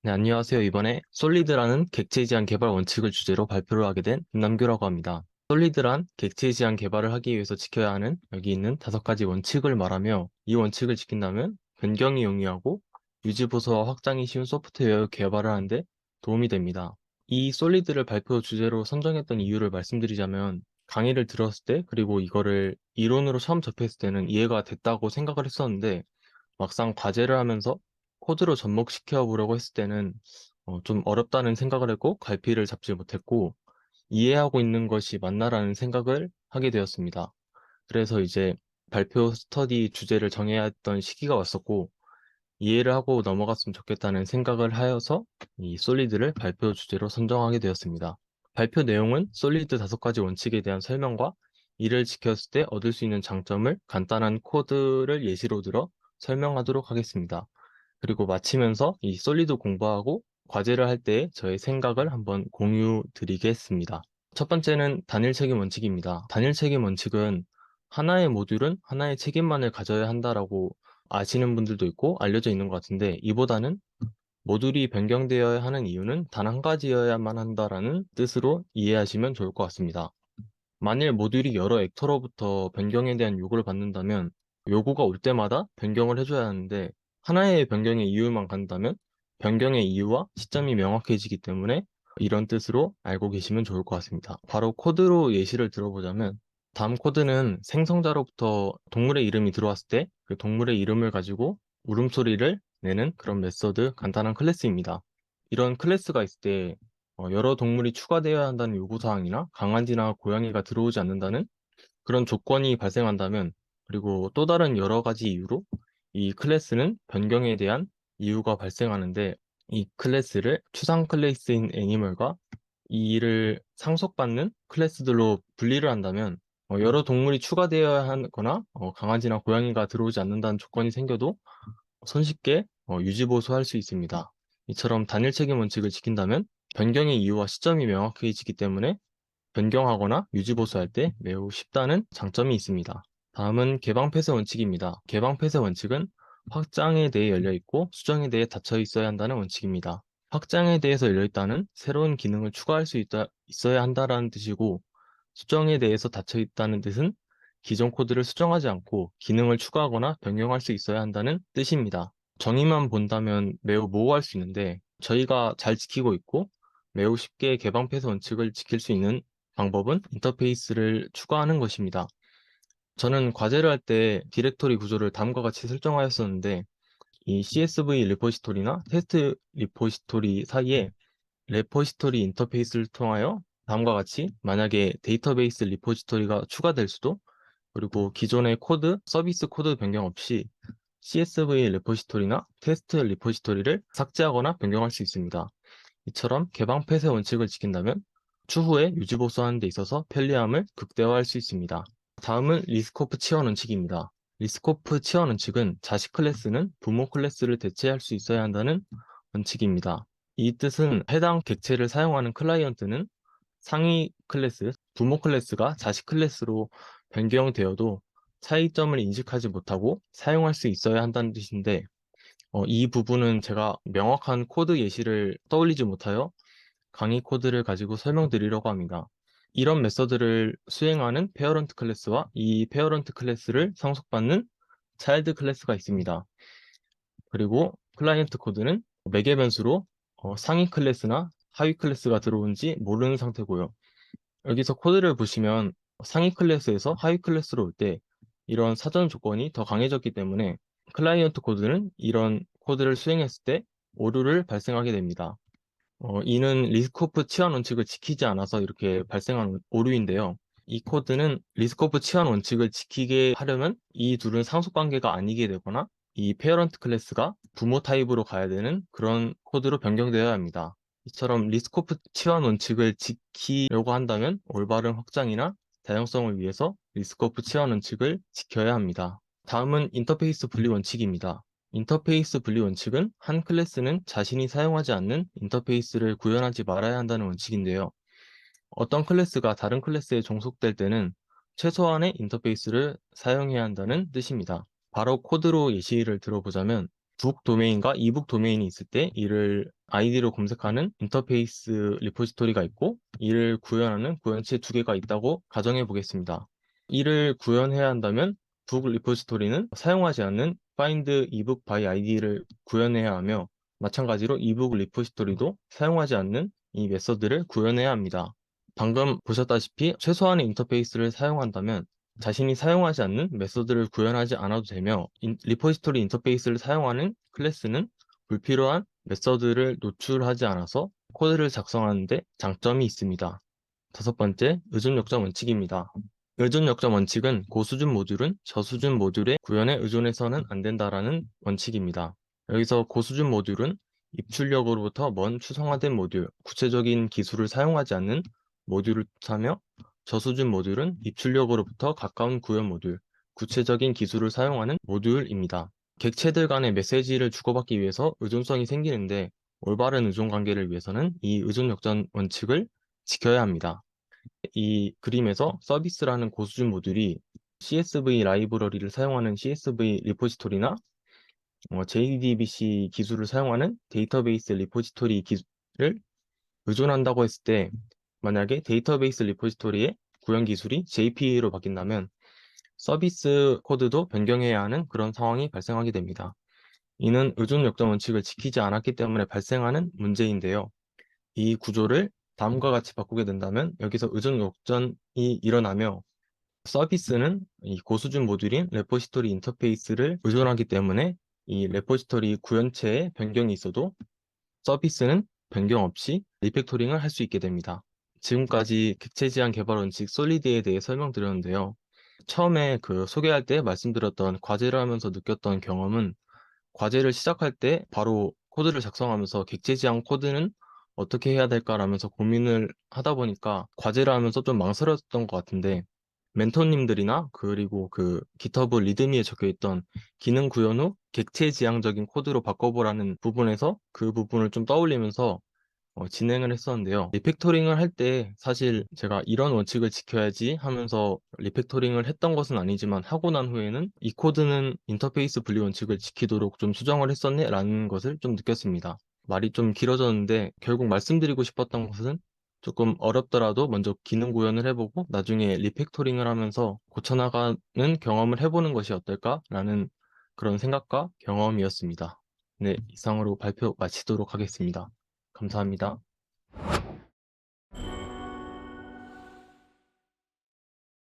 네, 안녕하세요. 이번에 솔리드라는 객체 지향 개발 원칙을 주제로 발표를 하게 된 김남규라고 합니다. 솔리드란 객체 지향 개발을 하기 위해서 지켜야 하는 여기 있는 5가지 원칙을 말하며 이 원칙을 지킨다면 변경이 용이하고 유지보수와 확장이 쉬운 소프트웨어 개발을 하는데 도움이 됩니다. 이 솔리드를 발표 주제로 선정했던 이유를 말씀드리자면 강의를 들었을 때 그리고 이거를 이론으로 처음 접했을 때는 이해가 됐다고 생각을 했었는데 막상 과제를 하면서 코드로 접목시켜 보려고 했을 때는 좀 어렵다는 생각을 했고 갈피를 잡지 못했고 이해하고 있는 것이 맞나라는 생각을 하게 되었습니다. 그래서 이제 발표 스터디 주제를 정해야 했던 시기가 왔었고 이해를 하고 넘어갔으면 좋겠다는 생각을 하여서 이 솔리드를 발표 주제로 선정하게 되었습니다. 발표 내용은 솔리드 5가지 원칙에 대한 설명과 이를 지켰을 때 얻을 수 있는 장점을 간단한 코드를 예시로 들어 설명하도록 하겠습니다. 그리고 마치면서 이 솔리드 공부하고 과제를 할 때 저의 생각을 한번 공유 드리겠습니다. 첫 번째는 단일 책임 원칙입니다. 단일 책임 원칙은 하나의 모듈은 하나의 책임만을 가져야 한다라고 아시는 분들도 있고 알려져 있는 것 같은데 이보다는 모듈이 변경되어야 하는 이유는 단 한 가지여야만 한다라는 뜻으로 이해하시면 좋을 것 같습니다. 만일 모듈이 여러 액터로부터 변경에 대한 요구를 받는다면 요구가 올 때마다 변경을 해줘야 하는데 하나의 변경의 이유만 간다면 변경의 이유와 시점이 명확해지기 때문에 이런 뜻으로 알고 계시면 좋을 것 같습니다. 바로 코드로 예시를 들어보자면 다음 코드는 생성자로부터 동물의 이름이 들어왔을 때 그 동물의 이름을 가지고 울음소리를 내는 그런 메서드 간단한 클래스입니다. 이런 클래스가 있을 때 여러 동물이 추가되어야 한다는 요구사항이나 강아지나 고양이가 들어오지 않는다는 그런 조건이 발생한다면 그리고 또 다른 여러 가지 이유로 이 클래스는 변경에 대한 이유가 발생하는데 이 클래스를 추상 클래스인 애니멀과 이를 상속받는 클래스들로 분리를 한다면 여러 동물이 추가되어야 하거나 강아지나 고양이가 들어오지 않는다는 조건이 생겨도 손쉽게 유지보수할 수 있습니다. 이처럼 단일 책임 원칙을 지킨다면 변경의 이유와 시점이 명확해지기 때문에 변경하거나 유지보수할 때 매우 쉽다는 장점이 있습니다. 다음은 개방 폐쇄 원칙입니다. 개방 폐쇄 원칙은 확장에 대해 열려 있고 수정에 대해 닫혀 있어야 한다는 원칙입니다. 확장에 대해서 열려 있다는 새로운 기능을 추가할 수 있어야 한다는 뜻이고 수정에 대해서 닫혀 있다는 뜻은 기존 코드를 수정하지 않고 기능을 추가하거나 변경할 수 있어야 한다는 뜻입니다. 정의만 본다면 매우 모호할 수 있는데 저희가 잘 지키고 있고 매우 쉽게 개방 폐쇄 원칙을 지킬 수 있는 방법은 인터페이스를 추가하는 것입니다. 저는 과제를 할 때 디렉토리 구조를 다음과 같이 설정하였었는데 이 CSV 리포지토리나 테스트 리포지토리 사이에 레포지토리 인터페이스를 통하여 다음과 같이 만약에 데이터베이스 리포지토리가 추가될 수도 그리고 기존의 코드, 서비스 코드 변경 없이 CSV 레포지토리나 테스트 리포지토리를 삭제하거나 변경할 수 있습니다. 이처럼 개방 폐쇄 원칙을 지킨다면 추후에 유지보수하는 데 있어서 편리함을 극대화할 수 있습니다. 다음은 리스코프 치환 원칙입니다. 리스코프 치환 원칙은 자식 클래스는 부모 클래스를 대체할 수 있어야 한다는 원칙입니다. 이 뜻은 해당 객체를 사용하는 클라이언트는 상위 클래스, 부모 클래스가 자식 클래스로 변경되어도 차이점을 인식하지 못하고 사용할 수 있어야 한다는 뜻인데 이 부분은 제가 명확한 코드 예시를 떠올리지 못하여 강의 코드를 가지고 설명드리려고 합니다. 이런 메서드를 수행하는 페어런트 클래스와 이 페어런트 클래스를 상속받는 차일드 클래스가 있습니다. 그리고 클라이언트 코드는 매개 변수로 상위 클래스나 하위 클래스가 들어온지 모르는 상태고요. 여기서 코드를 보시면 상위 클래스에서 하위 클래스로 올 때 이런 사전 조건이 더 강해졌기 때문에 클라이언트 코드는 이런 코드를 수행했을 때 오류를 발생하게 됩니다. 이는 리스코프 치환 원칙을 지키지 않아서 이렇게 발생한 오류인데요. 이 코드는 리스코프 치환 원칙을 지키게 하려면 이 둘은 상속 관계가 아니게 되거나 이 페어런트 클래스가 부모 타입으로 가야 되는 그런 코드로 변경되어야 합니다. 이처럼 리스코프 치환 원칙을 지키려고 한다면 올바른 확장이나 다양성을 위해서 리스코프 치환 원칙을 지켜야 합니다. 다음은 인터페이스 분리 원칙입니다. 인터페이스 분리 원칙은 한 클래스는 자신이 사용하지 않는 인터페이스를 구현하지 말아야 한다는 원칙인데요. 어떤 클래스가 다른 클래스에 종속될 때는 최소한의 인터페이스를 사용해야 한다는 뜻입니다. 바로 코드로 예시를 들어보자면 북 도메인과 이북 도메인이 있을 때 이를 아이디로 검색하는 인터페이스 리포지토리가 있고 이를 구현하는 구현체 두 개가 있다고 가정해 보겠습니다. 이를 구현해야 한다면 북 리포지토리는 사용하지 않는 find ebook by id를 구현해야 하며 마찬가지로 이북 리포지토리도 사용하지 않는 이 메서드를 구현해야 합니다. 방금 보셨다시피 최소한의 인터페이스를 사용한다면 자신이 사용하지 않는 메서드를 구현하지 않아도 되며 리포지토리 인터페이스를 사용하는 클래스는 불필요한 메서드를 노출하지 않아서 코드를 작성하는데 장점이 있습니다. 다섯 번째, 의존 역점 원칙입니다. 의존 역점 원칙은 고수준 모듈은 저수준 모듈의 구현에 의존해서는 안 된다라는 원칙입니다. 여기서 고수준 모듈은 입출력으로부터 먼 추상화된 모듈, 구체적인 기술을 사용하지 않는 모듈을 뜻하며 저수준 모듈은 입출력으로부터 가까운 구현 모듈, 구체적인 기술을 사용하는 모듈입니다. 객체들 간의 메시지를 주고받기 위해서 의존성이 생기는데 올바른 의존 관계를 위해서는 이 의존 역전 원칙을 지켜야 합니다. 이 그림에서 서비스라는 고수준 모듈이 CSV 라이브러리를 사용하는 CSV 리포지토리나 JDBC 기술을 사용하는 데이터베이스 리포지토리 기술을 의존한다고 했을 때 만약에 데이터베이스 리포지토리의 구현 기술이 JPA로 바뀐다면 서비스 코드도 변경해야 하는 그런 상황이 발생하게 됩니다. 이는 의존 역전 원칙을 지키지 않았기 때문에 발생하는 문제인데요. 이 구조를 다음과 같이 바꾸게 된다면 여기서 의존 역전이 일어나며 서비스는 이 고수준 모듈인 레포지토리 인터페이스를 의존하기 때문에 이 레포지토리 구현체에 변경이 있어도 서비스는 변경 없이 리팩토링을 할 수 있게 됩니다. 지금까지 객체 지향 개발 원칙 솔리드에 대해 설명드렸는데요. 처음에 소개할 때 말씀드렸던 과제를 하면서 느꼈던 경험은 과제를 시작할 때 바로 코드를 작성하면서 객체 지향 코드는 어떻게 해야 될까라면서 고민을 하다 보니까 과제를 하면서 좀 망설였던 것 같은데 멘토님들이나 그리고 GitHub 리드미에 적혀있던 기능 구현 후 객체 지향적인 코드로 바꿔보라는 부분에서 그 부분을 좀 떠올리면서 진행을 했었는데요. 리팩토링을 할 때 사실 제가 이런 원칙을 지켜야지 하면서 리팩토링을 했던 것은 아니지만 하고 난 후에는 이 코드는 인터페이스 분리 원칙을 지키도록 좀 수정을 했었네 라는 것을 좀 느꼈습니다. 말이 좀 길어졌는데 결국 말씀드리고 싶었던 것은 조금 어렵더라도 먼저 기능 구현을 해보고 나중에 리팩토링을 하면서 고쳐나가는 경험을 해보는 것이 어떨까라는 그런 생각과 경험이었습니다. 네, 이상으로 발표 마치도록 하겠습니다. 감사합니다.